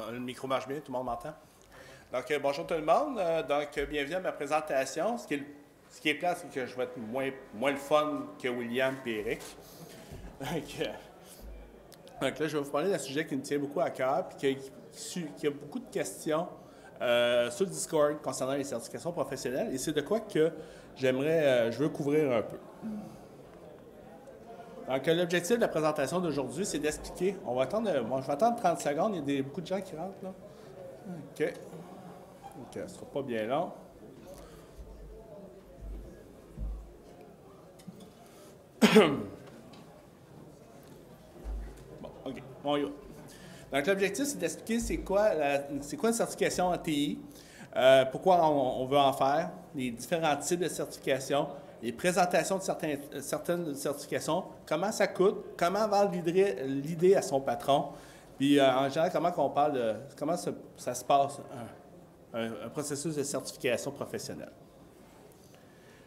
Le micro marche bien, tout le monde m'entend? Donc, bonjour tout le monde. Bienvenue à ma présentation. Ce qui est plat, c'est que je vais être moins le fun que William et Eric. Donc là, je vais vous parler d'un sujet qui me tient beaucoup à cœur et qui a beaucoup de questions sur le Discord concernant les certifications professionnelles. Et c'est de quoi que je veux couvrir un peu. Donc, l'objectif de la présentation d'aujourd'hui, c'est d'expliquer. Je vais attendre 30 secondes. Il y a beaucoup de gens qui rentrent, là. OK. Ça ne sera pas bien long. Bon, OK. On y va. Donc, l'objectif, c'est d'expliquer c'est quoi une certification en TI, pourquoi on veut en faire, les différents types de certifications, les présentations de certaines certifications, comment ça coûte, comment vendre l'idée à son patron, puis en général, comment ça se passe, un processus de certification professionnelle.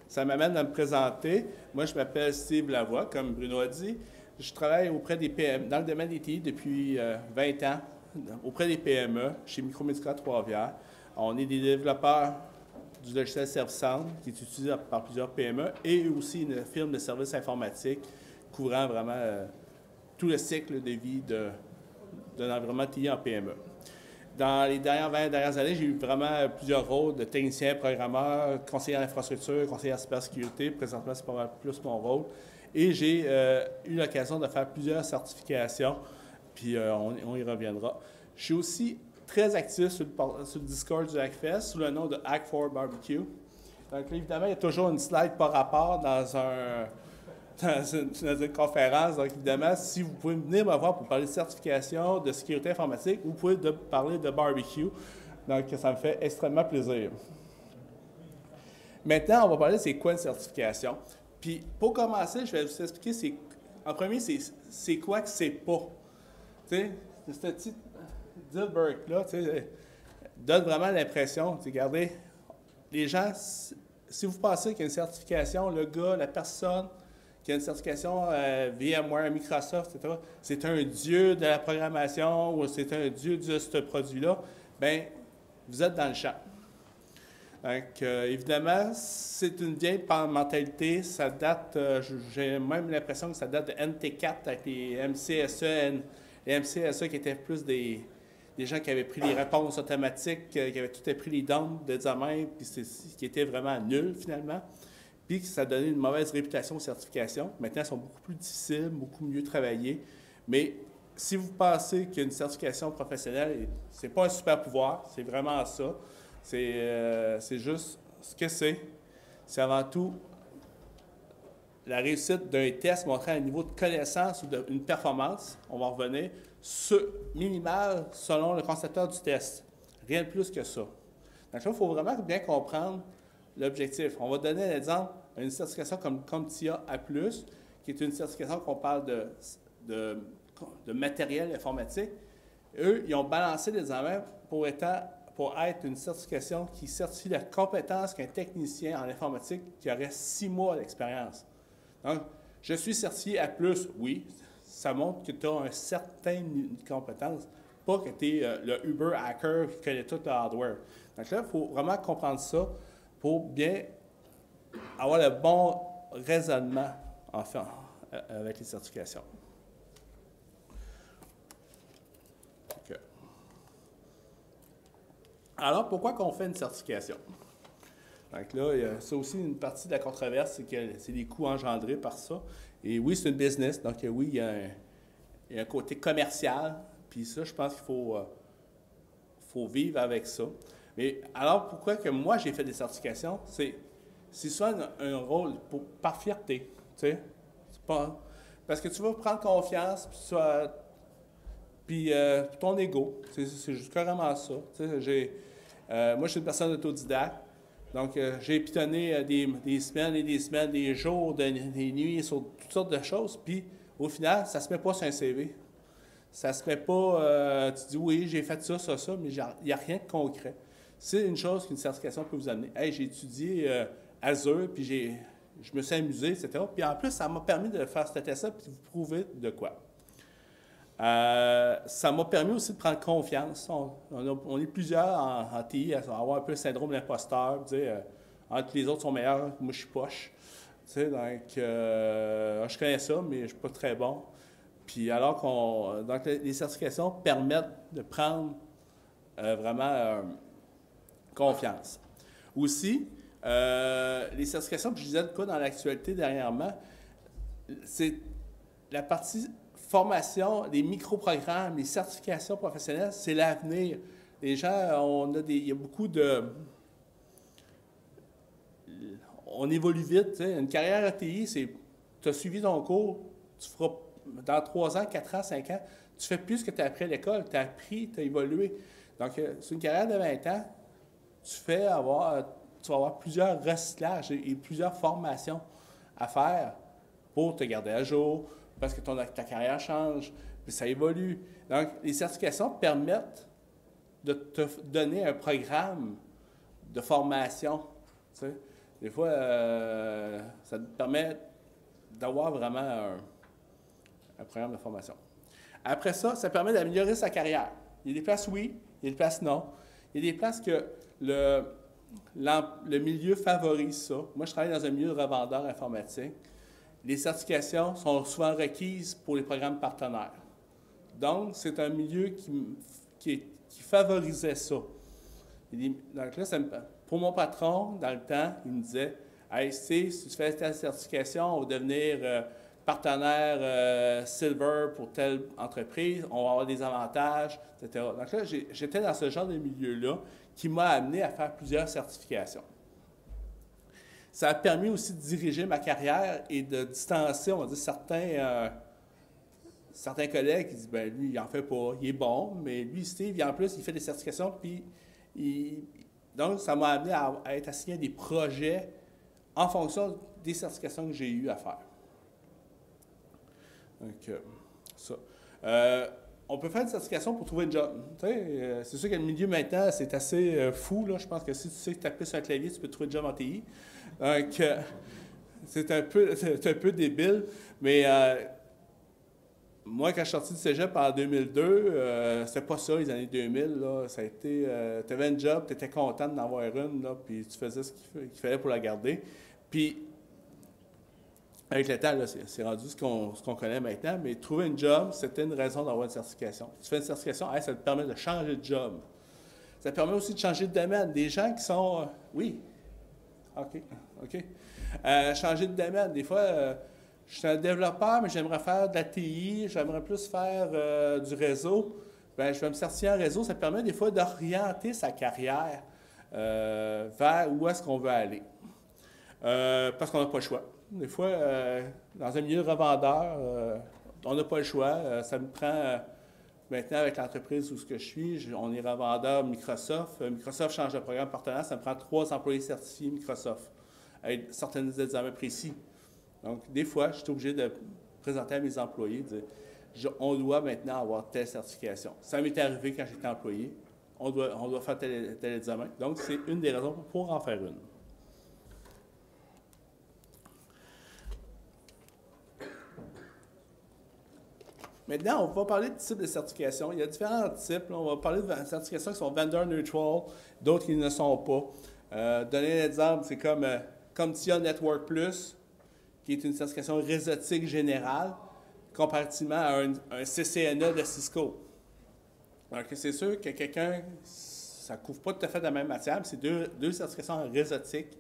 Ça m'amène à me présenter. Moi, je m'appelle Steve Lavoie, comme Bruno a dit. Je travaille auprès des PME, dans le domaine des TI depuis 20 ans, auprès des PME, chez Micromédica Trois-Rivières. On est des développeurs du logiciel ServiceCenter, qui est utilisé par plusieurs PME, et aussi une firme de services informatiques couvrant vraiment tout le cycle de vie d'un environnement TI en PME. Dans les 20 dernières années, j'ai eu vraiment plusieurs rôles de technicien, programmeur, conseiller en infrastructure, conseiller en cybersécurité. Présentement, c'est pas mal plus mon rôle. Et j'ai eu l'occasion de faire plusieurs certifications, puis on y reviendra. Je suis aussi très actif sur le Discord du Hackfest sous le nom de Hack4Barbecue. Donc, là, évidemment, il y a toujours une slide par rapport dans une conférence. Donc, évidemment, si vous pouvez venir me voir pour parler de certification, de sécurité informatique, vous pouvez parler de barbecue. Donc, ça me fait extrêmement plaisir. Maintenant, on va parler de c'est quoi une certification. Puis, pour commencer, je vais vous expliquer, en premier, c'est quoi que c'est pas. Tu sais, ce petit deal break-là, tu sais, donne vraiment l'impression, regardez, les gens, si vous pensez qu'il y a une certification, le gars, la personne qui a une certification VMware, Microsoft, etc., c'est un dieu de la programmation ou c'est un dieu de ce produit-là, bien, vous êtes dans le champ. Donc, évidemment, c'est une vieille mentalité. Ça date, j'ai même l'impression que ça date de NT4 avec les MCSE. Les MCSE qui étaient plus des gens qui avaient pris les réponses automatiques, qui avaient tout appris les dons d'examen, puis qui étaient vraiment nuls finalement. Puis que ça donnait une mauvaise réputation aux certifications. Maintenant, elles sont beaucoup plus difficiles, beaucoup mieux travaillées. Mais si vous pensez qu'une certification professionnelle, c'est pas un super pouvoir, c'est vraiment ça. C'est juste ce que c'est. C'est avant tout la réussite d'un test montrant un niveau de connaissance ou une performance, on va revenir, minimal selon le concepteur du test. Rien de plus que ça. Donc là, il faut vraiment bien comprendre l'objectif. On va donner un exemple, une certification comme CompTIA A+, qui est une certification qu'on parle de matériel informatique. Eux, ils ont balancé les examens pour être une certification qui certifie la compétence qu'un technicien en informatique qui aurait 6 mois d'expérience. Donc, je suis certifié A+, oui, ça montre que tu as un certain niveau de compétence, pas que tu es le Uber hacker qui connaît tout le hardware. Donc là, il faut vraiment comprendre ça pour bien avoir le bon raisonnement, enfin, avec les certifications. Okay. Alors, pourquoi qu'on fait une certification? Donc là, il y a ça aussi une partie de la controverse, c'est que c'est des coûts engendrés par ça. Et oui, c'est une business, donc oui, il y a un côté commercial, puis ça, je pense qu'il faut vivre avec ça. Mais alors, pourquoi que moi, j'ai fait des certifications? C'est souvent un rôle par fierté, tu sais. C'est pas... Parce que tu vas prendre confiance, puis ton ego, c'est juste carrément ça. Tu sais, moi, je suis une personne autodidacte. Donc, j'ai pitonné des semaines et des semaines, des jours, des nuits sur toutes sortes de choses. Puis, au final, ça ne se met pas sur un CV. Ça ne se met pas, tu dis oui, j'ai fait ça, mais il n'y a rien de concret. C'est une chose qu'une certification peut vous amener. Hey, j'ai étudié Azure, puis je me suis amusé, etc. Puis en plus, ça m'a permis de faire ce test-là, puis de vous prouver de quoi. Ça m'a permis aussi de prendre confiance. On est plusieurs en TI à avoir un peu le syndrome de l'imposteur, dire entre les autres sont meilleurs, moi je suis poche. Tu sais, donc, je connais ça, mais je ne suis pas très bon. Puis alors donc les certifications permettent de prendre vraiment confiance. Aussi, les certifications que je disais de quoi dans l'actualité dernièrement, c'est la partie formation, les micro-programmes, les certifications professionnelles, c'est l'avenir. Les gens, il y a beaucoup de... On évolue vite. T'sais. Une carrière ATI, c'est... Tu as suivi ton cours, tu feras dans 3 ans, 4 ans, 5 ans, tu fais plus que tu as appris à l'école, tu as appris, tu as évolué. Donc, c'est une carrière de 20 ans, tu vas avoir plusieurs recyclages et plusieurs formations à faire pour te garder à jour, parce que ta carrière change, puis ça évolue. Donc, les certifications permettent de te donner un programme de formation. Tu sais. Des fois, ça te permet d'avoir vraiment un programme de formation. Après ça, ça permet d'améliorer sa carrière. Il y a des places oui, il y a des places non. Il y a des places que le milieu favorise ça. Moi, je travaille dans un milieu de revendeur informatique. Les certifications sont souvent requises pour les programmes partenaires. Donc, c'est un milieu qui favorisait ça. Donc là, pour mon patron, dans le temps, il me disait « Hey, si tu fais ta certification, on va devenir partenaire Silver pour telle entreprise, on va avoir des avantages, etc. » Donc là, j'étais dans ce genre de milieu-là qui m'a amené à faire plusieurs certifications. Ça a permis aussi de diriger ma carrière et de distancer, on va dire, certains collègues qui disent, ben lui, il n'en fait pas, il est bon, mais lui, Steve, en plus, il fait des certifications, puis donc, ça m'a amené à être assigné à des projets en fonction des certifications que j'ai eues à faire. Donc, ça. On peut faire une certification pour trouver un job. C'est sûr que le milieu maintenant, c'est assez fou. Là. Je pense que si tu sais taper sur un clavier, tu peux trouver un job en TI. Donc, c'est un peu débile, mais moi, quand je suis sorti du cégep en 2002, c'était pas ça, les années 2000. Là, ça a été, tu avais un job, tu étais content d'en avoir une, là, puis tu faisais ce qu'il fallait pour la garder. Puis, avec le temps, c'est rendu ce qu'on connaît maintenant, mais trouver un job, c'était une raison d'avoir une certification. Tu fais une certification, ça te permet de changer de job. Ça permet aussi de changer de domaine. Des gens qui sont... oui. OK. Changer de domaine. Des fois, je suis un développeur, mais j'aimerais faire de la TI, j'aimerais plus faire du réseau. Bien, je vais me certifier en réseau. Ça permet des fois d'orienter sa carrière vers où est-ce qu'on veut aller. Parce qu'on n'a pas le choix. Des fois, dans un milieu de revendeur, on n'a pas le choix. Ça me prend... maintenant, avec l'entreprise où je suis, on est revendeur Microsoft. Microsoft change de programme partenaire. Ça me prend 3 employés certifiés Microsoft avec certains examens précis. Donc, des fois, je suis obligé de présenter à mes employés, de dire, on doit maintenant avoir telle certification. Ça m'est arrivé quand j'étais employé. On doit faire tel examen. Donc, c'est une des raisons pour en faire une. Maintenant, on va parler de types de certification. Il y a différents types. Là. On va parler de certifications qui sont vendor neutral, d'autres qui ne le sont pas. Donner un exemple, c'est comme TIA Network Plus, qui est une certification réseautique générale, comparativement à un CCNA de Cisco. Donc, c'est sûr que ça ne couvre pas tout à fait la même matière, mais c'est deux certifications réseautiques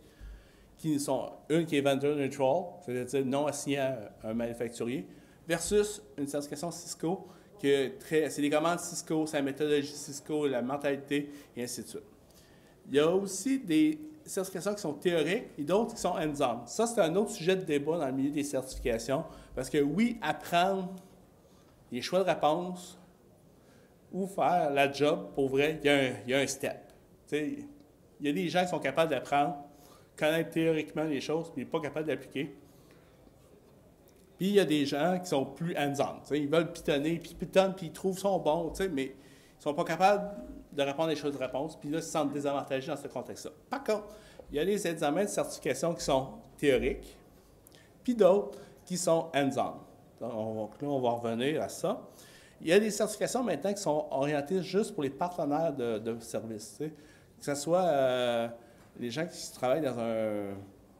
qui sont une qui est vendor neutral, c'est-à-dire non assignée à un manufacturier, versus une certification Cisco, c'est les commandes Cisco, c'est la méthodologie Cisco, la mentalité, et ainsi de suite. Il y a aussi des certifications qui sont théoriques et d'autres qui sont hands-on. Ça, c'est un autre sujet de débat dans le milieu des certifications, parce que oui, apprendre les choix de réponse ou faire la job, pour vrai, il y a un step. Il y a des gens qui sont capables d'apprendre, connaître théoriquement les choses, mais pas capables d'appliquer. Puis il y a des gens qui sont plus hands-on. Ils veulent pitonner, puis ils pitonnent, puis ils trouvent son bon, mais ils ne sont pas capables de répondre à des choses de réponse, puis là, ils se sentent désavantagés dans ce contexte-là. Par contre, il y a les examens de certification qui sont théoriques, puis d'autres qui sont hands-on. Donc là, on va revenir à ça. Il y a des certifications maintenant qui sont orientées juste pour les partenaires de services. Tu sais. Que ce soit les gens qui travaillent dans un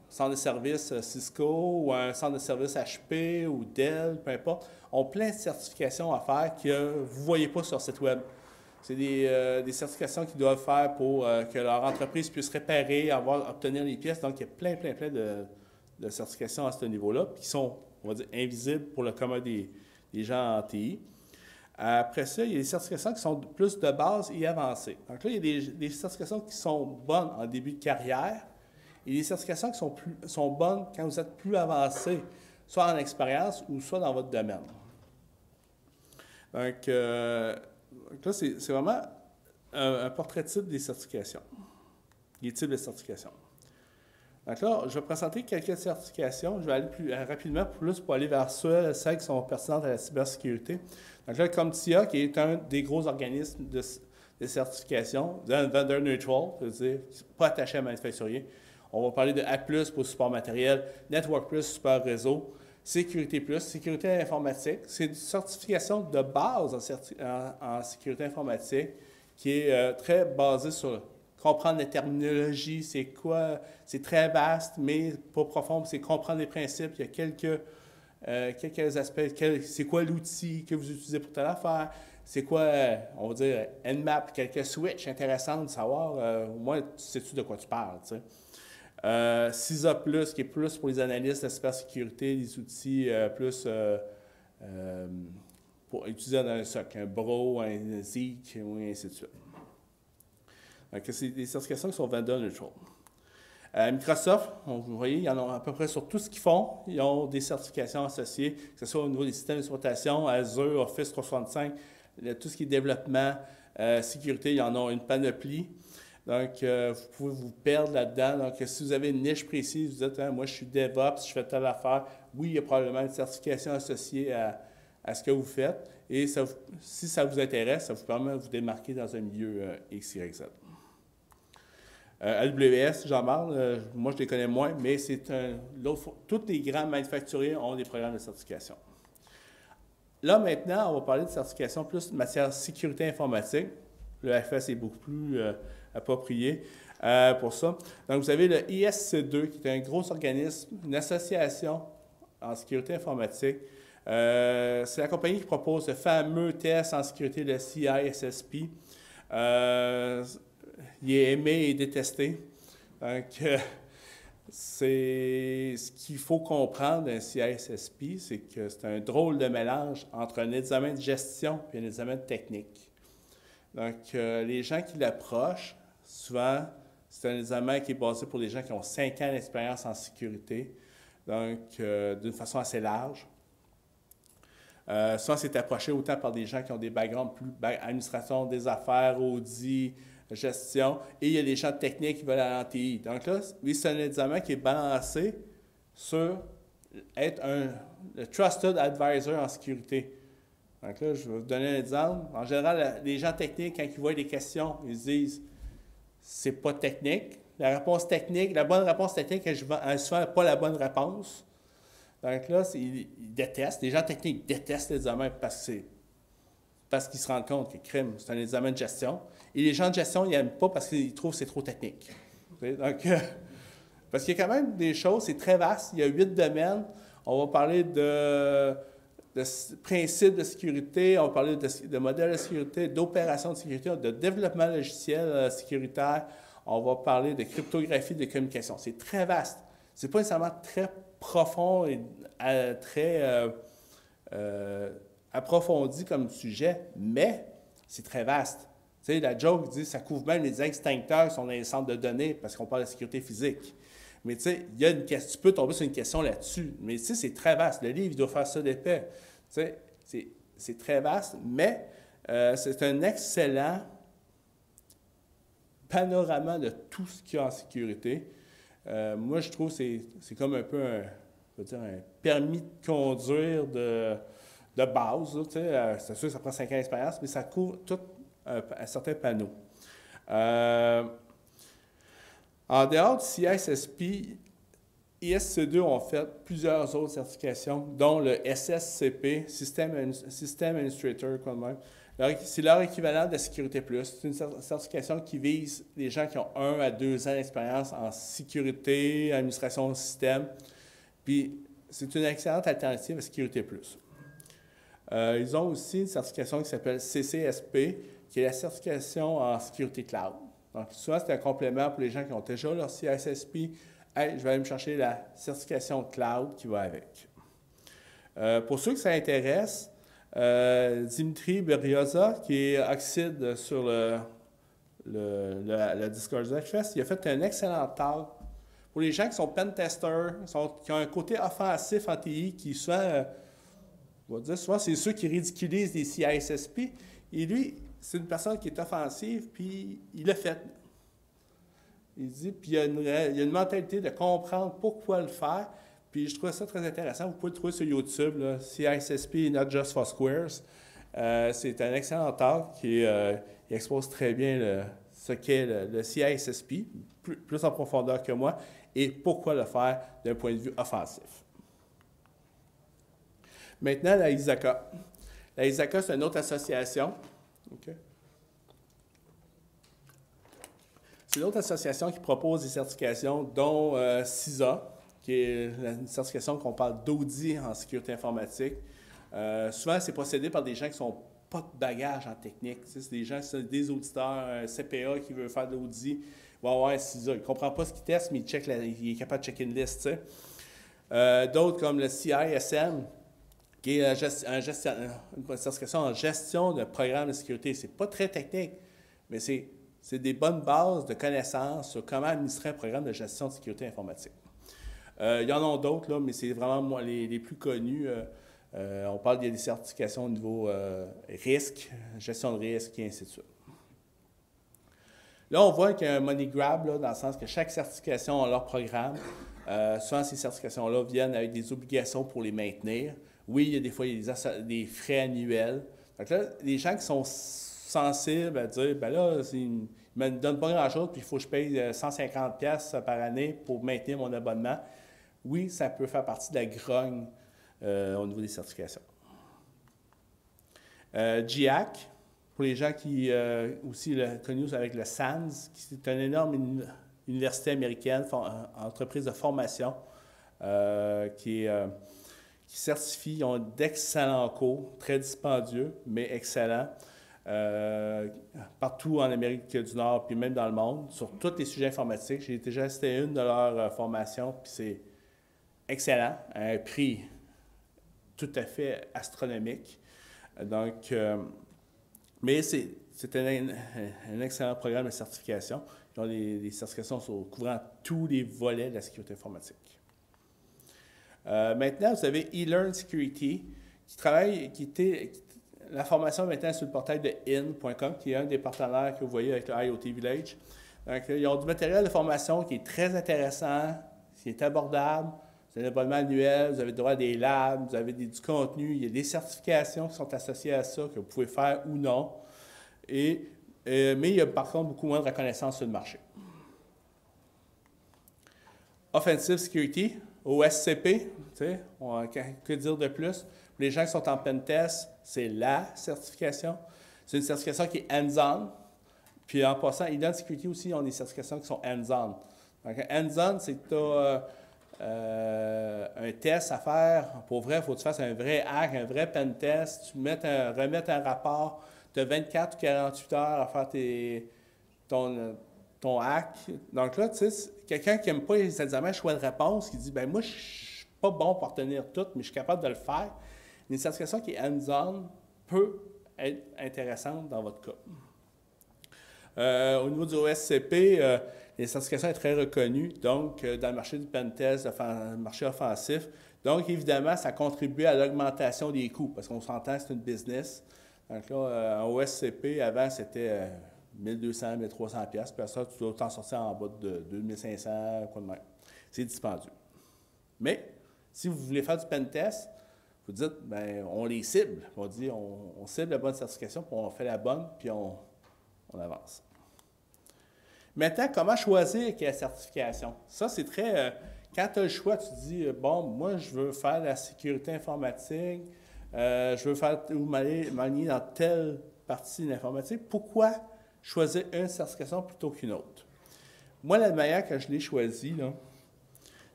centre de service Cisco ou un centre de service HP ou Dell, peu importe, ont plein de certifications à faire que vous ne voyez pas sur le site web. C'est des certifications qu'ils doivent faire pour que leur entreprise puisse réparer, obtenir les pièces. Donc, il y a plein de certifications à ce niveau-là, qui sont, on va dire, invisibles pour le commun des gens en TI. Après ça, il y a des certifications qui sont plus de base et avancées. Donc là, il y a des certifications qui sont bonnes en début de carrière et des certifications qui sont bonnes quand vous êtes plus avancé, soit en expérience ou soit dans votre domaine. Donc, là, c'est vraiment un portrait type des certifications, des types de certifications. Donc là, je vais présenter quelques certifications. Je vais aller plus rapidement pour aller vers celles qui sont pertinentes à la cybersécurité. Donc là, CompTIA, qui est un des gros organismes de certification, vendor neutral, c'est-à-dire pas attaché à manufacturier. On va parler de A+, pour le support matériel, Network+, support réseau, Sécurité+, sécurité informatique. C'est une certification de base en sécurité informatique qui est très basée sur comprendre la terminologie, c'est quoi, c'est très vaste, mais pas profond, c'est comprendre les principes. Il y a quelques aspects, c'est quoi l'outil que vous utilisez pour telle affaire, c'est quoi, on va dire, Nmap, quelques switches intéressants de savoir, au moins, sais-tu de quoi tu parles, tu sais. CISA+, qui est plus pour les analystes de cybersécurité, des outils plus pour utiliser dans un SOC, un BRO, un Zeek, et ainsi de suite. Donc, c'est des certifications qui sont vendor neutral. Microsoft, vous voyez, ils en ont à peu près sur tout ce qu'ils font. Ils ont des certifications associées, que ce soit au niveau des systèmes d'exploitation, Azure, Office 365, tout ce qui est développement, sécurité, ils en ont une panoplie. Donc, vous pouvez vous perdre là-dedans. Donc, si vous avez une niche précise, vous dites, moi, je suis DevOps, je fais telle affaire. Oui, il y a probablement une certification associée à ce que vous faites. Et si ça vous intéresse, ça vous permet de vous démarquer dans un milieu X, Y, Z. AWS, j'en parle, moi je les connais moins, mais tous les grands manufacturiers ont des programmes de certification. Là maintenant, on va parler de certification plus matière de sécurité informatique. Le FS est beaucoup plus approprié pour ça. Donc vous avez le ISC2 qui est un gros organisme, une association en sécurité informatique. C'est la compagnie qui propose le fameux test en sécurité, le CISSP. Il est aimé et détesté. Donc, ce qu'il faut comprendre d'un CISSP, c'est que c'est un drôle de mélange entre un examen de gestion et un examen de technique. Donc, les gens qui l'approchent, souvent, c'est un examen qui est basé pour les gens qui ont 5 ans d'expérience en sécurité, donc d'une façon assez large. Souvent, c'est approché autant par des gens qui ont des backgrounds plus administration des affaires, audit, gestion, et il y a des gens techniques qui veulent aller en TI. Donc là, oui, c'est un examen qui est balancé sur être le trusted advisor en sécurité. Donc là, je vais vous donner un exemple. En général, les gens techniques, quand ils voient des questions, ils se disent « c'est pas technique ». La bonne réponse technique, elle souvent pas la bonne réponse. Donc là, ils détestent. Les gens techniques détestent l'examen parce qu'ils se rendent compte que crime, c'est un examen de gestion. Et les gens de gestion, ils n'aiment pas parce qu'ils trouvent que c'est trop technique. Donc, parce qu'il y a quand même des choses, c'est très vaste. Il y a 8 domaines. On va parler de principes de sécurité, on va parler de modèles de sécurité, d'opérations de sécurité, de développement logiciel sécuritaire. On va parler de cryptographie de communication. C'est très vaste. Ce n'est pas nécessairement très profond et très approfondi comme sujet, mais c'est très vaste. Tu sais, la joke dit ça couvre même les extincteurs qui sont dans les centres de données parce qu'on parle de sécurité physique. Mais tu sais, tu peux tomber sur une question là-dessus. Mais tu sais, c'est très vaste. Le livre, il doit faire ça d'épais. Tu sais, c'est très vaste, mais c'est un excellent panorama de tout ce qu'il y a en sécurité. Moi, je trouve que c'est comme un peu un permis de conduire de base. Là, c'est sûr que ça prend 5 ans d'expérience, mais ça couvre tout un certain panneau. En dehors du CISSP, ISC2 ont fait plusieurs autres certifications, dont le SSCP, System Administrator, quand même. C'est leur équivalent de Sécurité Plus. C'est une certification qui vise les gens qui ont 1 à 2 ans d'expérience en sécurité, administration de système. Puis, c'est une excellente alternative à Sécurité Plus. Ils ont aussi une certification qui s'appelle CCSP, qui est la certification en sécurité cloud. Donc, souvent, c'est un complément pour les gens qui ont déjà leur CISSP. Hey, je vais aller me chercher la certification cloud qui va avec. Pour ceux que ça intéresse, Dimitri Berioza, qui est Oxide sur le Discord Fest, il a fait un excellent talk pour les gens qui sont pentesters, qui ont un côté offensif en TI, qui souvent, on va dire, souvent c'est ceux qui ridiculisent les CISSP. Et lui, c'est une personne qui est offensive, puis il l'a fait. Il dit, puis il y a une mentalité de comprendre pourquoi le faire. Puis je trouve ça très intéressant. Vous pouvez le trouver sur YouTube, là, CISSP Not Just for Squares. C'est un excellent talk qui expose très bien ce qu'est le CISSP, plus en profondeur que moi, et pourquoi le faire d'un point de vue offensif. Maintenant, la ISACA. La ISACA, c'est une autre association. Okay. C'est une autre association qui propose des certifications, dont CISA, qui est une certification qu'on parle d'audit en sécurité informatique. Souvent, c'est procédé par des gens qui n'ont pas de bagage en technique. C'est des gens, c'est des auditeurs, CPA qui veulent faire de l'audit. Bon, ouais, CISA, il ne comprend pas ce qu'il teste, mais il est capable de checker une liste. D'autres comme le CISM, qui est une certification en gestion de programmes de sécurité. Ce n'est pas très technique, mais c'est des bonnes bases de connaissances sur comment administrer un programme de gestion de sécurité informatique. Il y en a d'autres, là, mais c'est vraiment les plus connus. On parle des certifications au niveau risque, gestion de risque, et ainsi de suite. Là, on voit qu'il y a un money grab, là, dans le sens que chaque certification a leur programme. Souvent, ces certifications-là viennent avec des obligations pour les maintenir. Oui, il y a des fois des frais annuels. Donc là, les gens qui sont sensibles à dire, ben là, ils ne me donnent pas grand-chose, puis il faut que je paye 150$ par année pour maintenir mon abonnement. Oui, ça peut faire partie de la grogne au niveau des certifications. GIAC, pour les gens qui aussi connus avec le SANS, qui est une énorme université américaine, entreprise de formation, qui certifie, ils ont d'excellents cours, très dispendieux, mais excellents, partout en Amérique du Nord, puis même dans le monde, sur tous les sujets informatiques. J'ai déjà assisté à une de leurs formations, puis c'est excellent, à un prix tout à fait astronomique. Donc, mais c'est un excellent programme de certification. Ils ont des certifications couvrant tous les volets de la sécurité informatique. Maintenant, vous avez eLearn Security, la formation est maintenant sur le portail de in.com, qui est un des partenaires que vous voyez avec le IoT Village. Donc, ils ont du matériel de formation qui est très intéressant, qui est abordable. Vous avez un abonnement annuel, vous avez le droit à des labs, vous avez du contenu, il y a des certifications qui sont associées à ça, que vous pouvez faire ou non. Mais il y a par contre beaucoup moins de reconnaissance sur le marché. Offensive Security, OSCP, que dire de plus? Pour les gens qui sont en pentest, c'est la certification. C'est une certification qui est hands-on. Puis en passant, Identity Security aussi, ont des certifications qui sont hands-on. Donc, hands-on, c'est que tu as un test à faire. Pour vrai, il faut que tu fasses un vrai hack, un vrai pentest. Tu remettes un rapport. Tu as 24 ou 48 heures à faire ton hack. Donc là, tu sais, quelqu'un qui n'aime pas les examens choix de réponse, qui dit, ben moi, je ne suis pas bon pour retenir tout, mais je suis capable de le faire. Une certification qui est hands-on peut être intéressante dans votre cas. Au niveau du OSCP, la certification est très reconnue, donc dans le marché du pentest, le marché offensif. Donc, évidemment, ça contribue à l'augmentation des coûts, parce qu'on s'entend que c'est une business. Donc là, en OSCP, avant, c'était 1200, 1300$, puis après ça, tu dois t'en sortir en bas de 2500, quoi de même. C'est dispendieux. Mais, si vous voulez faire du pentest, vous dites, bien, on les cible. On dit, on cible la bonne certification, puis on fait la bonne, puis on avance. Maintenant, comment choisir quelle certification? Ça, c'est très Quand tu as le choix, tu dis, bon, moi, je veux faire la sécurité informatique, je veux faire ou m'aligner dans telle partie de l'informatique. Pourquoi choisir une certification plutôt qu'une autre? Moi, la manière que je l'ai choisie, là,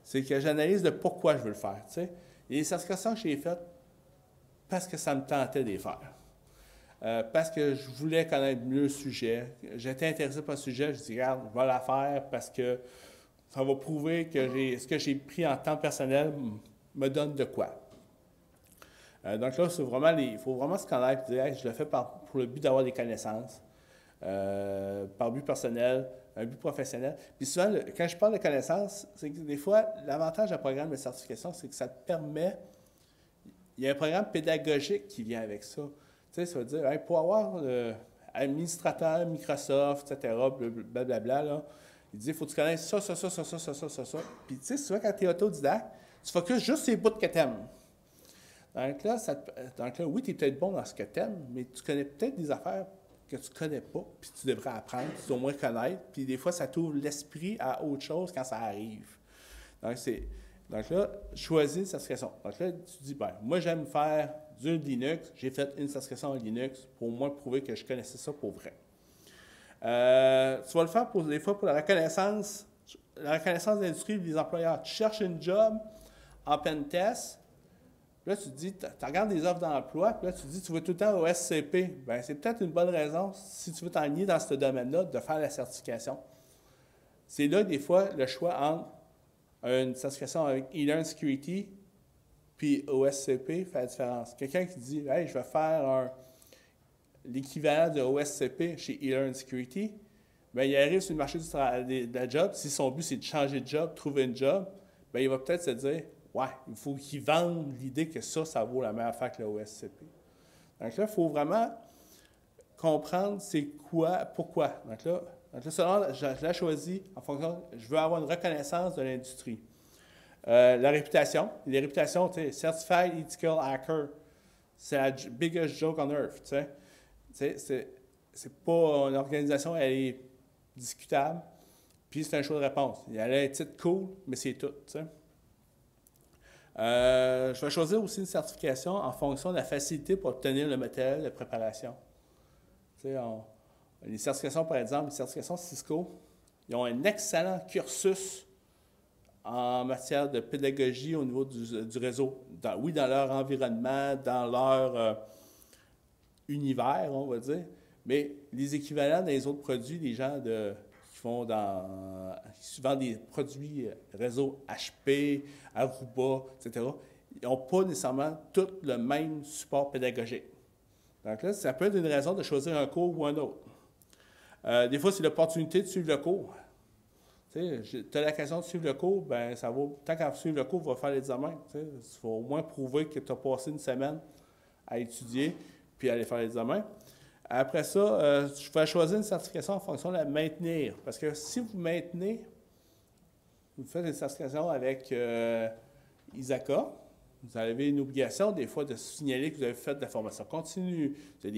c'est que j'analyse de pourquoi je veux le faire. T'sais. Et les certifications que j'ai faites, parce que ça me tentait de les faire. Parce que je voulais connaître mieux le sujet. J'étais intéressé par le sujet. Je dis, regarde, je vais la faire parce que ça va prouver que ce que j'ai pris en temps personnel me donne de quoi. Donc là, il faut vraiment se connaître et dire, hey, je le fais pour le but d'avoir des connaissances, par but personnel, un but professionnel. Puis souvent, quand je parle de connaissances, c'est que des fois, l'avantage d'un programme de certification, c'est que ça te permet, il y a un programme pédagogique qui vient avec ça. Tu sais, ça veut dire, hey, pour avoir administrateur Microsoft, etc., blablabla, là, il dit, il faut que tu connaisses ça. Puis tu sais, souvent, quand tu es autodidacte, tu focuses juste sur les bouts que tu aimes. Donc là, oui, tu es peut-être bon dans ce que tu aimes, mais tu connais peut-être des affaires que tu ne connais pas, puis tu devrais apprendre, tu dois au moins connaître, puis des fois, ça t'ouvre l'esprit à autre chose quand ça arrive. Donc là, choisis une certification. Donc là, tu dis, ben, moi, j'aime faire du Linux, j'ai fait une certification en Linux pour au moins prouver que je connaissais ça pour vrai. Tu vas le faire des fois pour la reconnaissance d'industrie des employeurs. Tu cherches une job en pentest. Là, tu te dis, tu regardes des offres d'emploi, puis là, tu te dis, tu veux tout le temps au SCP. Bien, c'est peut-être une bonne raison, si tu veux t'enligner dans ce domaine-là, de faire la certification. C'est là, des fois, le choix entre une certification avec eLearn Security puis OSCP fait la différence. Quelqu'un qui dit, hey, je vais faire l'équivalent de OSCP chez eLearn Security, bien, il arrive sur le marché de la job. Si son but, c'est de changer de job, trouver une job, bien, il va peut-être se dire, ouais, il faut qu'il vende l'idée que ça vaut la même affaire que le OSCP. Donc là, il faut vraiment comprendre c'est quoi, pourquoi. Donc là selon, je l'ai choisi en fonction, je veux avoir une reconnaissance de l'industrie. La réputation. Les réputations, tu sais, Certified Ethical Hacker, c'est la biggest joke on earth, tu sais. C'est pas une organisation, elle est discutable, puis c'est un choix de réponse. Elle a un titre cool, mais c'est tout, tu sais. Je vais choisir aussi une certification en fonction de la facilité pour obtenir le matériel de préparation. Tu sais, les certifications, par exemple, les certifications Cisco, ils ont un excellent cursus en matière de pédagogie au niveau du réseau. Dans leur environnement, dans leur univers, on va dire, mais les équivalents dans les autres produits, les gens qui vendent des produits réseau HP, Aruba, etc., ils n'ont pas nécessairement tout le même support pédagogique. Donc là, ça peut être une raison de choisir un cours ou un autre. Des fois, c'est l'opportunité de suivre le cours. Tu as l'occasion de suivre le cours, bien, ça vaut. Tant qu'à suivre le cours, va faire l'examen. Il faut au moins prouver que tu as passé une semaine à étudier puis à aller faire l'examen. Après ça, je vais choisir une certification en fonction de la maintenir. Parce que si vous maintenez, vous faites une certification avec ISACA, vous avez une obligation des fois de signaler que vous avez fait de la formation continue, vous avez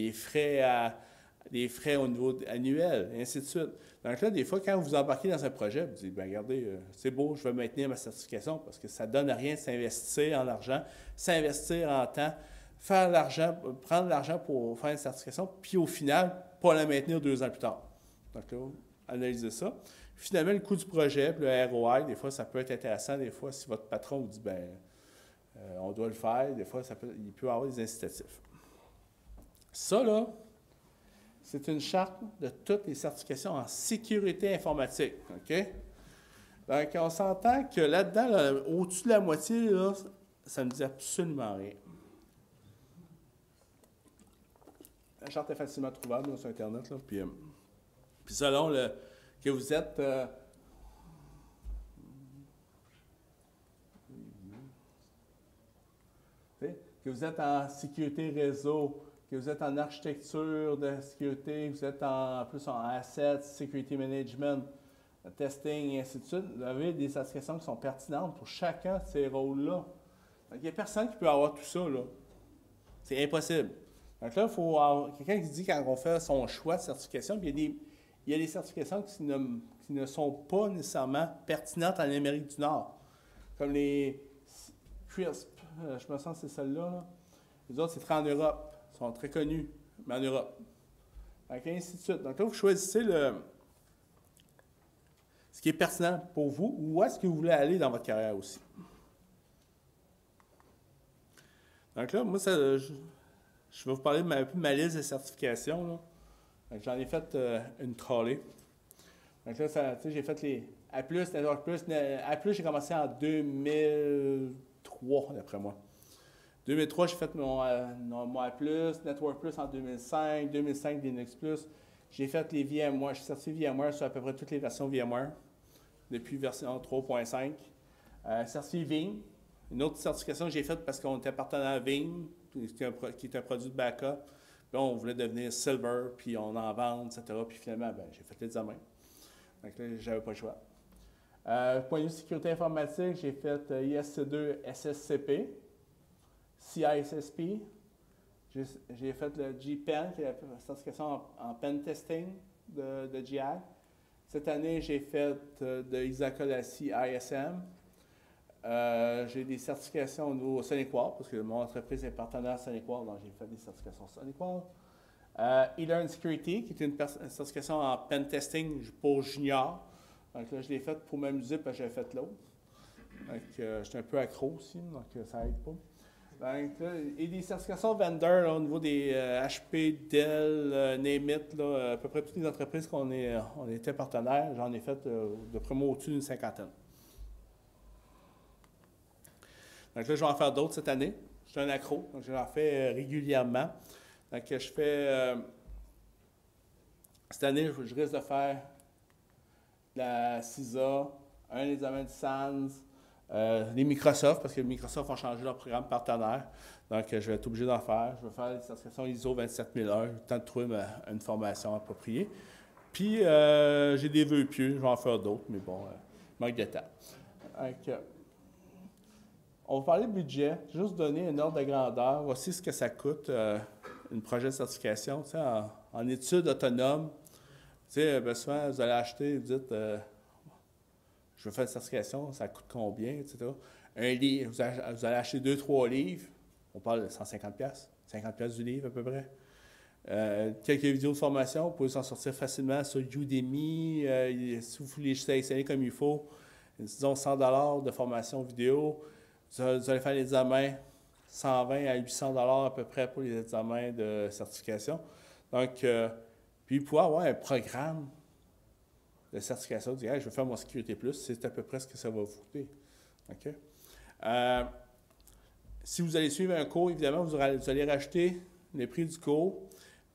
des frais au niveau annuel, et ainsi de suite. Donc là, des fois, quand vous embarquez dans un projet, vous dites, bien, regardez, c'est beau, je vais maintenir ma certification parce que ça ne donne rien de s'investir en argent, s'investir en temps, faire l'argent, prendre l'argent pour faire une certification, puis au final, pas la maintenir 2 ans plus tard. Donc là, analysez ça. Finalement, le coût du projet, puis le ROI, des fois, ça peut être intéressant. Des fois, si votre patron vous dit, bien, on doit le faire, des fois, il peut y avoir des incitatifs. Ça, là, c'est une charte de toutes les certifications en sécurité informatique. OK? Donc, on s'entend que là-dedans, là, au-dessus de la moitié, là, ça ne dit absolument rien. La charte est facilement trouvable là, sur Internet. Là, puis selon que vous êtes... que vous êtes en sécurité réseau, que vous êtes en architecture de sécurité, vous êtes plus en assets, security management, testing, et ainsi de suite, vous avez des certifications qui sont pertinentes pour chacun de ces rôles-là. Donc, il n'y a personne qui peut avoir tout ça, là. C'est impossible. Donc là, il faut avoir quelqu'un qui dit quand on fait son choix de certification, puis il y a des certifications qui ne sont pas nécessairement pertinentes en Amérique du Nord. comme les Crisp, je me sens que c'est celle-là. Là. Les autres, c'est très en Europe. Ils sont très connus, mais en Europe. Donc, ainsi de suite. Donc là, vous choisissez ce qui est pertinent pour vous, où est-ce que vous voulez aller dans votre carrière aussi. Donc là, moi, je vais vous parler un peu de ma liste de certifications. J'en ai fait une trolley. Donc là, j'ai fait les A+, Network+. A+, j'ai commencé en 2003, d'après moi. 2003, j'ai fait mon A+, Network+, en 2005, 2005, Linux+. J'ai fait les VMware, je suis certifié VMware sur à peu près toutes les versions VMware, depuis version 3.5. Certifié Veeam, une autre certification que j'ai faite parce qu'on était partenaire Veeam, qui est un produit de backup. Là, on voulait devenir Silver, puis on en vend, etc. Puis finalement, j'ai fait l'examen. Donc là, j'avais pas le choix. Point de vue sécurité informatique, j'ai fait ISC2 SSCP, CISSP. J'ai fait le GPEN, qui est la certification en pen testing de GIAC. Cette année, j'ai fait de Isacolacy ISM. J'ai des certifications au niveau SonicWall, parce que mon entreprise est partenaire SonicWall, donc j'ai fait des certifications SonicWall. eLearn Security, qui est une certification en pen testing pour junior. Donc là, je l'ai faite pour m'amuser parce que j'avais fait l'autre. Donc, j'étais un peu accro aussi, donc ça n'aide pas. Donc, là, et des certifications vendor là, au niveau des HP, Dell, Name It, là, à peu près toutes les entreprises on était partenaires, j'en ai fait de près au-dessus d'une cinquantaine. Donc là, je vais en faire d'autres cette année. Je suis un accro, donc je l'en fais régulièrement. Donc, je fais... cette année, je risque de faire la CISA, un examen de SANS, les Microsoft, parce que Microsoft a changé leur programme partenaire. Donc, je vais être obligé d'en faire. Je vais faire les certifications ISO 27001, le temps de trouver une formation appropriée. Puis, j'ai des vœux pieux, je vais en faire d'autres, mais bon, manque de temps. Donc, on va parler de budget, juste donner un ordre de grandeur. Voici ce que ça coûte, un projet de certification. Tu sais, en études autonomes, tu sais, souvent, vous allez acheter, vous dites, je veux faire une certification, ça coûte combien, etc. Un livre, vous allez acheter 2-3 livres, on parle de 150$, 50$ du livre à peu près. Quelques vidéos de formation, vous pouvez s'en sortir facilement sur Udemy, si vous voulez sélectionner comme il faut, disons 100$ de formation vidéo. Vous allez faire l'examen, 120 à 800$ à peu près pour les examens de certification. Donc, puis vous pouvez avoir un programme de certification, dire hey, je vais faire mon Sécurité Plus, c'est à peu près ce que ça va vous coûter. Okay? Si vous allez suivre un cours, évidemment, vous allez rajouter les prix du cours,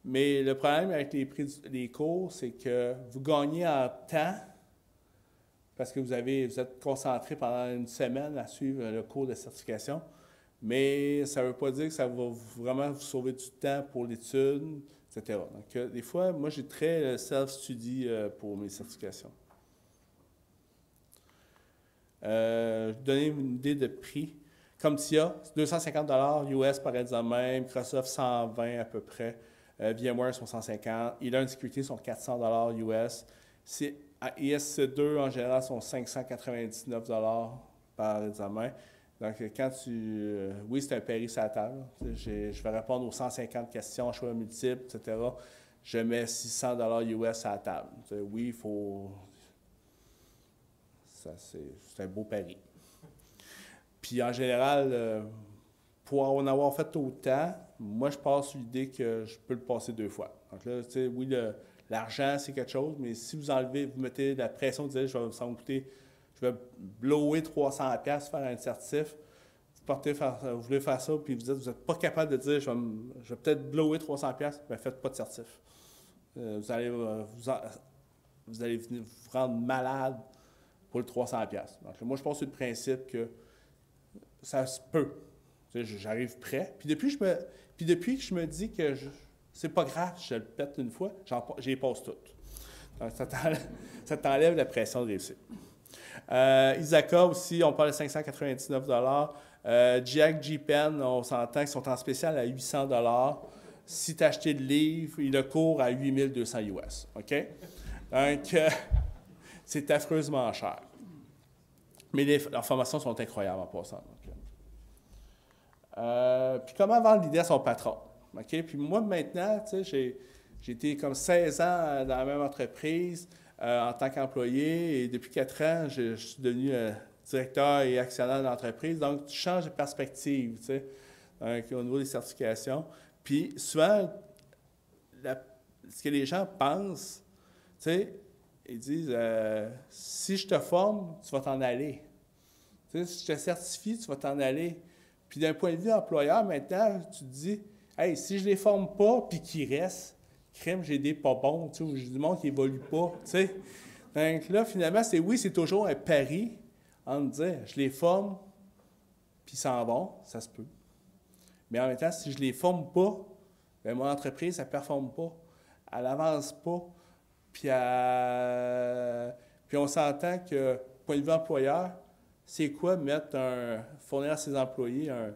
mais le problème avec les prix des cours, c'est que vous gagnez en temps parce que vous êtes concentré pendant une semaine à suivre le cours de certification, mais ça ne veut pas dire que ça va vraiment vous sauver du temps pour l'étude, etc. Donc, des fois, moi, j'ai très self-study pour mes certifications. Je vais vous donner une idée de prix. Comme TIA, c'est 250$ US par examen, Microsoft 120 à peu près, VMware sont 150, eLearn Security sont 400$ US. ISC2 en général sont 599$ par examen. Donc, quand oui, c'est un pari sur la table. Je vais répondre aux 150 questions, choix multiples, etc. Je mets 600$ US à la table. Oui, il faut... C'est un beau pari. Puis, en général, pour en avoir fait autant, moi, je passe sur l'idée que je peux le passer 2 fois. Donc là, oui, l'argent, c'est quelque chose, mais si vous mettez la pression de dire, ça va me coûter, je vais blower 300$ faire un certif, vous voulez faire ça, puis vous n'êtes pas capable de dire, je vais peut-être blower 300$, mais faites pas de certif. Vous allez vous rendre malade pour le 300$. Donc moi, je pense sur le principe que ça se peut. J'arrive prêt. Puis depuis que je me dis que c'est pas grave, je le pète une fois, j'y passe toutes. Donc, ça t'enlève la pression de réussir. Isaka aussi, on parle de 599$. GIAC, GPEN, on s'entend qu'ils sont en spécial à 800$. Si tu as acheté le livre, il le court à 8200$ US. OK? Donc, c'est affreusement cher. Mais leurs formations sont incroyables en passant. Puis comment vendre l'idée à son patron? OK? Puis moi, maintenant, tu sais, j'ai été comme 16 ans dans la même entreprise en tant qu'employé et depuis 4 ans, je suis devenu directeur et actionnaire de l'entreprise. Donc, tu changes de perspective, tu sais, au niveau des certifications. Puis souvent, ce que les gens pensent, tu sais, ils disent si je te forme, tu vas t'en aller. Tu sais, si je te certifie, tu vas t'en aller. Puis d'un point de vue employeur, maintenant, tu te dis hey, si je ne les forme pas puis qu'ils restent, crème, j'ai des pas bons, tu sais, ou j'ai du monde qui n'évolue pas. Tu sais. Donc là, finalement, c'est toujours un pari en me disant je les forme puis ils s'en vont, ça se peut. Mais en même temps, si je ne les forme pas, bien, mon entreprise, elle ne performe pas. Elle n'avance pas. Puis on s'entend que, point de vue employeur, c'est quoi fournir à ses employés un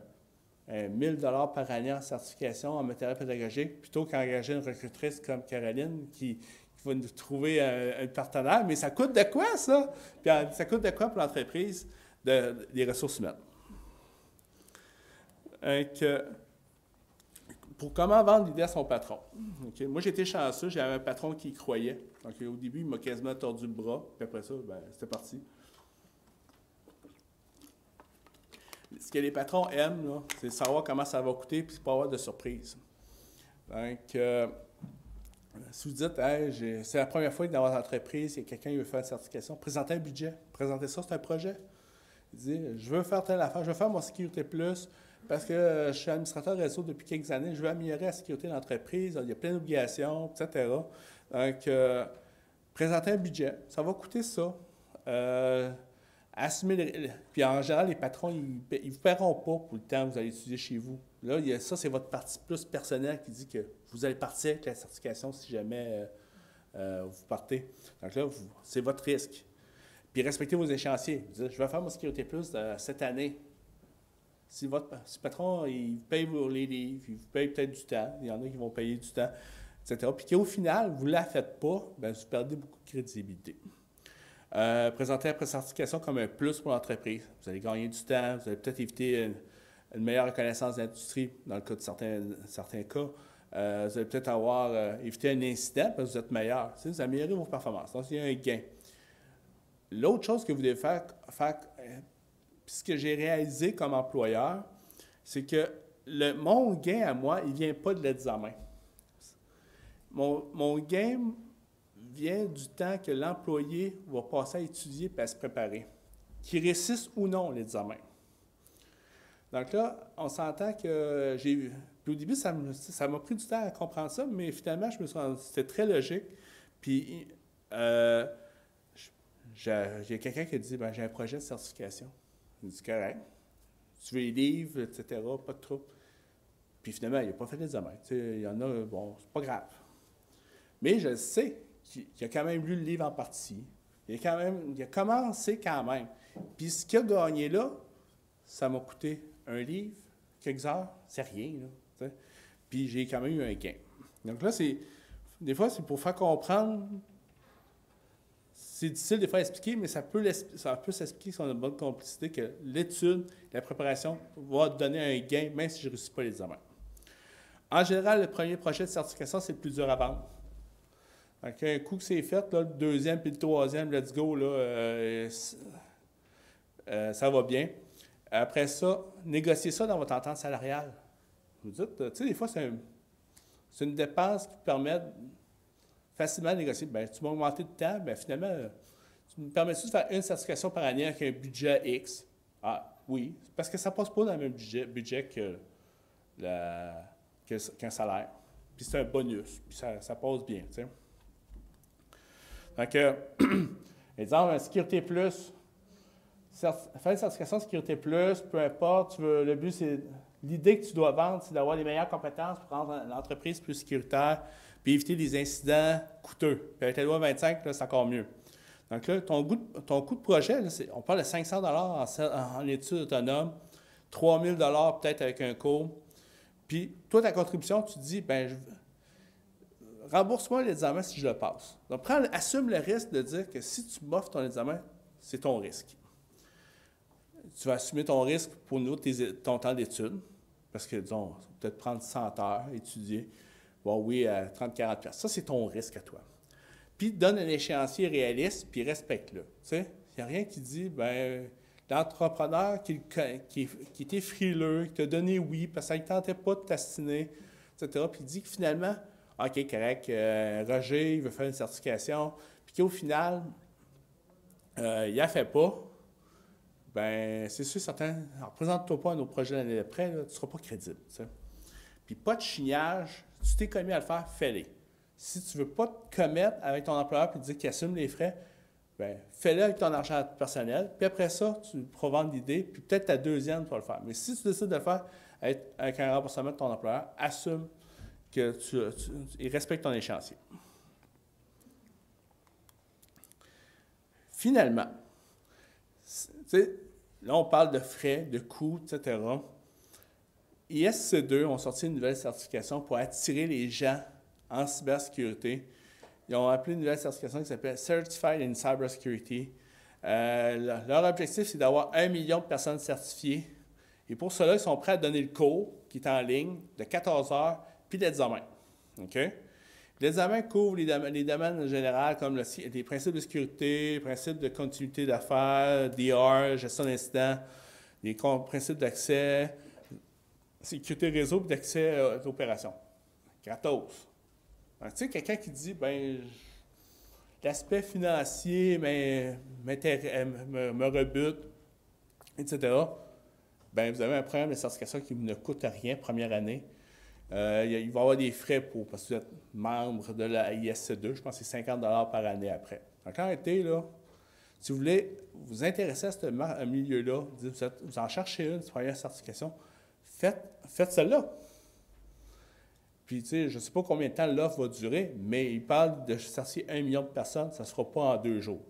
1 000 $ par année en certification en matériel pédagogique, plutôt qu'engager une recrutrice comme Caroline qui va nous trouver un partenaire. Mais ça coûte de quoi, ça? Puis ça coûte de quoi pour l'entreprise des ressources humaines? Pour comment vendre l'idée à son patron. Okay? Moi, j'étais chanceux, j'avais un patron qui y croyait. Donc, au début, il m'a quasiment tordu le bras, puis après ça, ben, c'était parti. Ce que les patrons aiment, c'est savoir comment ça va coûter, puis pas avoir de surprise. Donc, si vous dites, hey, c'est la première fois que dans votre entreprise, il y a quelqu'un qui veut faire une certification, présentez un budget. Présentez ça, c'est un projet. Il dit, je veux faire telle affaire, je veux faire mon Sécurité Plus, parce que je suis administrateur réseau depuis quelques années, je veux améliorer la sécurité de l'entreprise, il y a plein d'obligations, etc. Donc, présenter un budget, ça va coûter ça. Assumer puis en général, les patrons, ils ne vous paieront pas pour le temps que vous allez étudier chez vous. Là, ça, c'est votre partie plus personnelle qui dit que vous allez partir avec la certification si jamais vous partez. Donc là, c'est votre risque. Puis respectez vos échéanciers. Vous dites, je vais faire mon Sécurité Plus cette année. Si le patron, il vous paye les livres, il vous paye peut-être du temps, il y en a qui vont payer du temps, etc. Puis qu'au final, vous ne la faites pas, bien, vous perdez beaucoup de crédibilité. Présenter la pré-certification comme un plus pour l'entreprise. Vous allez gagner du temps, vous allez peut-être éviter une meilleure reconnaissance de l'industrie dans le cas de certains cas. Vous allez peut-être éviter un incident parce que vous êtes meilleur. Tu sais, vous améliorez vos performances. Donc, il y a un gain. L'autre chose que vous devez faire puis ce que j'ai réalisé comme employeur, c'est que mon gain à moi, il ne vient pas de l'examen. Mon gain vient du temps que l'employé va passer à étudier et à se préparer, qu'il réussisse ou non l'examen. Donc là, on s'entend que puis au début, ça m'a pris du temps à comprendre ça, mais finalement, je me suis rendu, c'était très logique. Puis, j'ai quelqu'un qui a dit, j'ai un projet de certification. Il dit, correct, tu veux les livres, etc., pas de trouble. Puis finalement, il n'a pas fait l'examen. Il y en a, bon, c'est pas grave. Mais je sais qu'il a quand même lu le livre en partie. Il a commencé quand même. Puis ce qu'il a gagné là, ça m'a coûté un livre, quelques heures, c'est rien. Là, puis j'ai quand même eu un gain. Donc là, des fois, c'est pour faire comprendre. C'est difficile des fois à expliquer, mais ça peut s'expliquer si on a une bonne complicité que l'étude, la préparation va donner un gain, même si je ne réussis pas l'examen. En général, le premier projet de certification, c'est le plus dur à vendre. Donc, un coup que c'est fait, là, le deuxième puis le troisième, let's go, là, ça va bien. Après ça, négociez ça dans votre entente salariale. Vous dites, tu sais, des fois, c'est une dépense qui permet facilement négocier. Bien, tu m'as augmenté de temps, bien finalement, tu me permets-tu de faire une certification par année avec un budget X? Ah, oui, parce que ça ne passe pas dans le même budget qu'un salaire. Puis c'est un bonus, puis ça passe bien, tu sais. Donc, exemple, Sécurité Plus, faire une certification Sécurité Plus, peu importe, le but, c'est l'idée que tu dois vendre, c'est d'avoir les meilleures compétences pour rendre l'entreprise plus sécuritaire, puis éviter des incidents coûteux. Puis avec la loi 25, là, c'est encore mieux. Donc là, ton coût de projet, là, on parle de 500 $ en études autonomes, 3 000 $ peut-être avec un cours. Puis toi, ta contribution, tu te dis, rembourse-moi l'examen si je le passe. Donc, assume le risque de dire que si tu m'offres ton examen, c'est ton risque. tu vas assumer ton risque pour nous, ton temps d'études, parce que, disons, ça va peut-être prendre 100 heures, étudier. Bon, oui, à 30-40 piastres. Ça, c'est ton risque à toi. Puis, donne un échéancier réaliste, puis respecte-le. Tu sais, il n'y a rien qui dit, ben l'entrepreneur qui était frileux, qui t'a donné oui, parce que ça ne tentait pas de t'astiner, etc., puis il dit que finalement, OK, correct, Roger, il veut faire une certification, puis qu'au final, il ne la fait pas, ben c'est sûr, certain, alors présente-toi pas à nos projets l'année d'après, tu ne seras pas crédible. Tu sais. Puis pas de chignage, tu t'es commis à le faire, fais-le. Si tu ne veux pas te commettre avec ton employeur et te dire qu'il assume les frais, bien, fais-le avec ton argent personnel, puis après ça, tu pourras vendre l'idée, puis peut-être ta deuxième, tu vas le faire. Mais si tu décides de le faire avec un remboursement de ton employeur, assume que il respecte ton échéancier. Finalement, là, on parle de frais, de coûts, etc. ISC2 ont sorti une nouvelle certification pour attirer les gens en cybersécurité. Ils ont appelé une nouvelle certification qui s'appelle Certified in Cybersecurity. Leur objectif, c'est d'avoir 1 million de personnes certifiées. Et pour cela, ils sont prêts à donner le cours qui est en ligne de 14 heures, puis l'examen. Okay? L'examen couvre les domaines généraux comme les principes de sécurité, les principes de continuité d'affaires, DR, gestion d'incidents, les principes d'accès, sécurité réseau et d'accès aux opérations. Gratos. Donc, tu sais, quelqu'un qui dit, ben l'aspect financier me rebute, etc., ben vous avez un programme de certification qui ne coûte rien première année. Il va y avoir des frais parce que vous êtes membre de la ISC2, je pense que c'est 50 $ par année après. Donc, en réalité, là, si vous voulez vous intéresser à ce milieu-là, vous en cherchez une première certification, faites celle-là. Puis, tu sais, je ne sais pas combien de temps l'offre va durer, mais il parle de certifier 1 million de personnes, ça ne sera pas en 2 jours.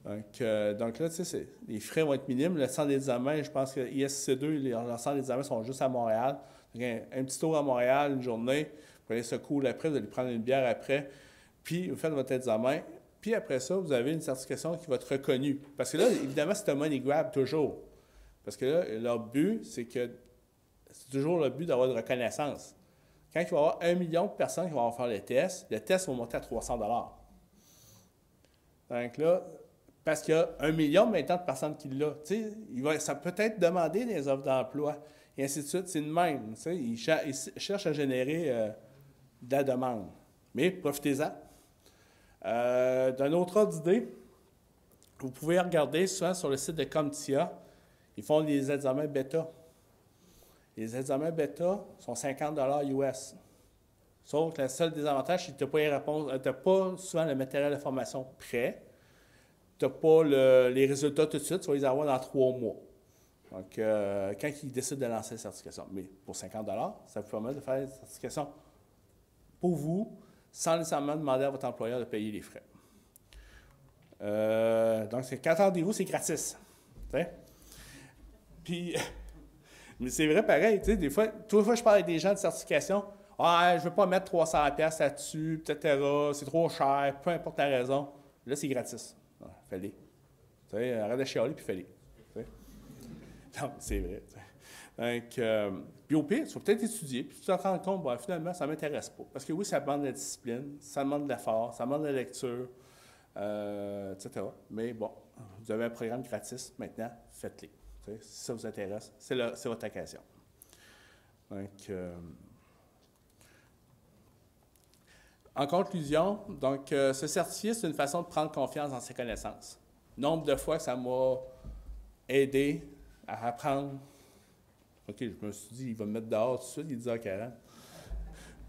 Donc là, tu sais, les frais vont être minimes. Le centre d'examen, je pense que ISC2, les centres d'examen sont juste à Montréal. Donc, un petit tour à Montréal, une journée, vous prenez ce cours après, vous allez prendre une bière après, puis vous faites votre examen. Puis après ça, vous avez une certification qui va être reconnue. Parce que là, évidemment, c'est un money grab toujours. Parce que là, leur but, c'est toujours le but d'avoir de reconnaissance. Quand il va y avoir 1 million de personnes qui vont faire le test va monter à 300 $. Donc là, parce qu'il y a 1 million maintenant de personnes qui l'ont. Ça peut être demander des offres d'emploi, et ainsi de suite. C'est le même. Ils cherchent à générer de la demande. Mais profitez-en. D'un autre ordre d'idée, vous pouvez regarder souvent sur le site de CompTIA, ils font des examens bêta. Les examens bêta sont 50 $ US. Sauf que le seul désavantage, c'est que tu n'as pas souvent le matériel de formation prêt. Tu n'as pas les résultats tout de suite, tu vas les avoir dans 3 mois. Donc, quand ils décident de lancer la certification. Mais pour 50 $, ça vous permet de faire la certification pour vous, sans nécessairement demander à votre employeur de payer les frais. Donc, qu'attendez-vous, c'est gratis. T'sais? Puis, mais c'est vrai pareil, tu sais, des fois, toutes les fois je parle avec des gens de certification, « Ah, je ne veux pas mettre 300 $ là-dessus, etc., c'est trop cher, peu importe la raison. » Là, c'est gratis. Fais-les. Tu sais, arrête de chialer, puis fais-les. Non, c'est vrai. Donc, puis au pire, tu vas peut-être étudier, puis tu te rends compte, bon, finalement, ça ne m'intéresse pas. Parce que oui, ça demande de la discipline, ça demande de l'effort, ça demande de la lecture, etc. Mais bon, vous avez un programme gratis, maintenant, faites-les. Si ça vous intéresse, c'est votre occasion. Donc, en conclusion, donc, se certifier, c'est une façon de prendre confiance dans ses connaissances. Nombre de fois que ça m'a aidé à apprendre. OK, je me suis dit, il va me mettre dehors tout de suite, il est 10h40.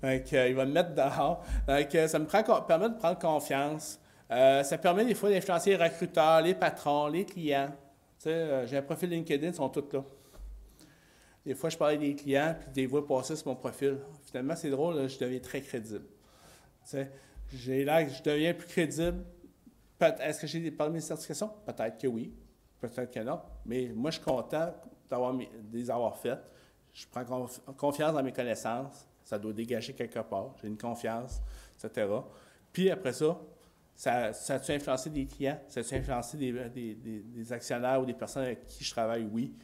Donc, il va me mettre dehors. Donc, ça me permet de prendre confiance. Ça permet des fois d'influencer les recruteurs, les patrons, les clients. Tu sais, j'ai un profil LinkedIn, ils sont tous là. Des fois, je parlais des clients, puis des voix passer sur mon profil. Finalement, c'est drôle, là, je deviens très crédible. Tu sais, je deviens plus crédible. Est-ce que j'ai parlé de mes certifications? Peut-être que oui, peut-être que non. Mais moi, je suis content de les avoir faites. Je prends confiance dans mes connaissances. Ça doit dégager quelque part. J'ai une confiance, etc. Puis après ça, Ça a-tu influencé des clients? Ça a-tu influencé des actionnaires ou des personnes avec qui je travaille? Oui.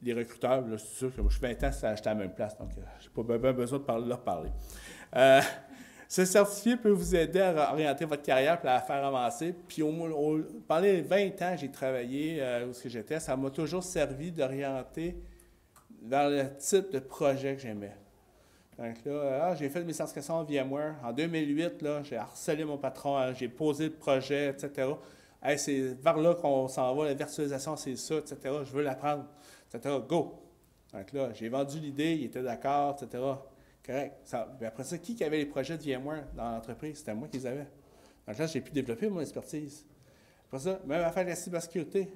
Les recruteurs, là, c'est sûr que moi, je suis 20 ans, j'étais à la même place, donc je n'ai pas besoin de leur parler. Ce certifié peut vous aider à orienter votre carrière et à la faire avancer. Puis pendant les 20 ans que j'ai travaillé où j'étais, ça m'a toujours servi d'orienter vers le type de projet que j'aimais. Donc là, j'ai fait mes certifications en VMware. En 2008, là, j'ai harcelé mon patron, j'ai posé le projet, etc. Hey, c'est vers là qu'on s'en va, la virtualisation, c'est ça, etc. Je veux l'apprendre, etc. Go! Donc là, j'ai vendu l'idée, il était d'accord, etc. Correct. Après ça, qui avait les projets de VMware dans l'entreprise? C'était moi qui les avais. Donc là, j'ai pu développer mon expertise. Après ça, même à faire de la cybersécurité.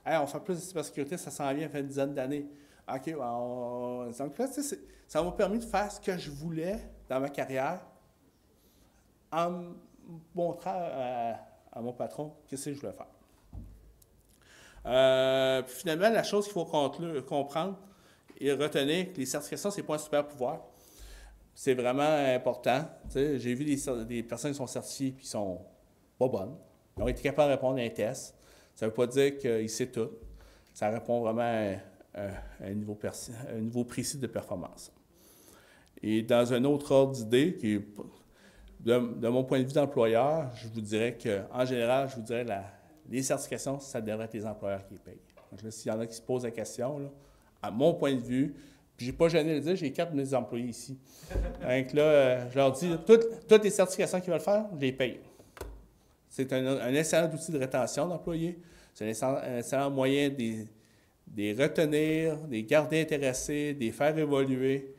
Hey, on fait plus de cybersécurité, ça s'en vient, ça fait une dizaine d'années. OK, donc là, ça m'a permis de faire ce que je voulais dans ma carrière en montrant à mon patron qu'est-ce que je voulais faire. Puis finalement, la chose qu'il faut comprendre et retenir, que les certifications, ce n'est pas un super pouvoir. C'est vraiment important. J'ai vu des personnes qui sont certifiées et qui sont pas bonnes. Ils ont été capables de répondre à un test. Ça ne veut pas dire qu'ils savent tout. Ça répond vraiment à un niveau précis de performance. Et dans un autre ordre d'idée, qui est, de mon point de vue d'employeur, je vous dirais qu'en général, je vous dirais les certifications, ça devrait être les employeurs qui les payent. Donc là, s'il y en a qui se posent la question, là, à mon point de vue, puis je n'ai pas gêné de le dire, j'ai 4 de mes employés ici. Donc là, je leur dis, toutes les certifications qu'ils veulent faire, je les paye. C'est un excellent outil de rétention d'employés. C'est un excellent moyen de les retenir, de les garder intéressés, de les faire évoluer.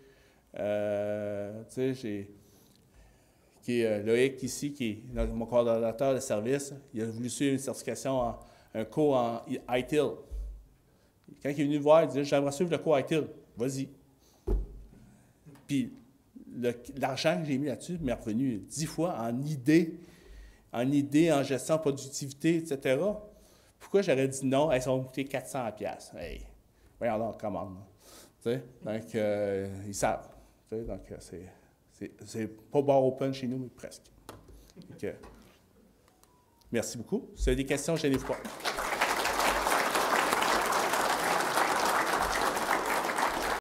Loïc ici, qui est mon coordonnateur de service, il a voulu suivre une certification, un cours en ITIL. Quand il est venu me voir, il dit « J'aimerais suivre le cours ITIL. Vas-y. » Puis l'argent que j'ai mis là-dessus m'est revenu 10 fois en idées, en gestion, productivité, etc. Pourquoi j'aurais dit non? Ça va me coûter 400$. Hey, voyons donc, commande. Donc, ils savent. Donc, c'est pas bar open chez nous, mais presque. Donc, merci beaucoup. Si vous avez des questions, gênez-vous pas.